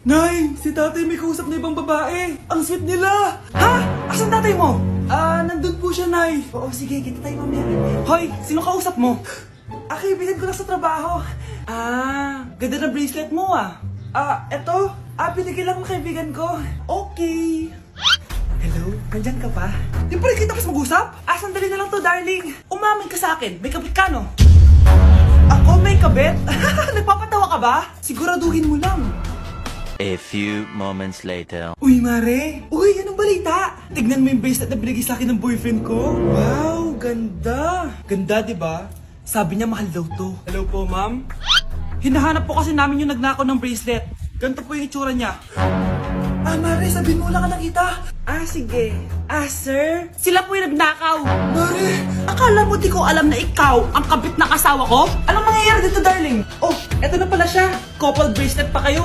Nay, si tatay may kausap na ibang babae. Ang sweet nila. Ha? Asan tatay mo? Nandun po siya, Nay. Oo, sige, kita tayo mamaya. Hoy, sino kausap mo? Kaibigan ko lang sa trabaho. Ganda na bracelet mo eto. Binigay lang ng kaibigan ko. Okay. Hello? Nandyan ka pa? Di pa rin kita mas mag-usap? Sandali na lang to, darling. Umamin ka sa akin. May kabit ka, no? Ako may kabit? Nagpapatawa ka ba? Siguraduhin mo lang. A few moments later. Uy, Mare! Uy, anong balita? Tignan mo yung bracelet na binigay sa akin ng boyfriend ko. Wow, ganda! Ganda, di ba? Sabi niya mahal daw to. Hello po, ma'am? Hinahanap po kasi namin yung nagnakaw ng bracelet. Ganito po yung itsura niya. Mare, sabihin mo lang ka nakita. Sige. Sir? Sila po yung nagnakaw. Mare! Akala mo di ko alam na ikaw ang kabit ng asawa ko? Anong mangyayari dito, darling? Oh, eto na pala siya. Couple bracelet pa kayo,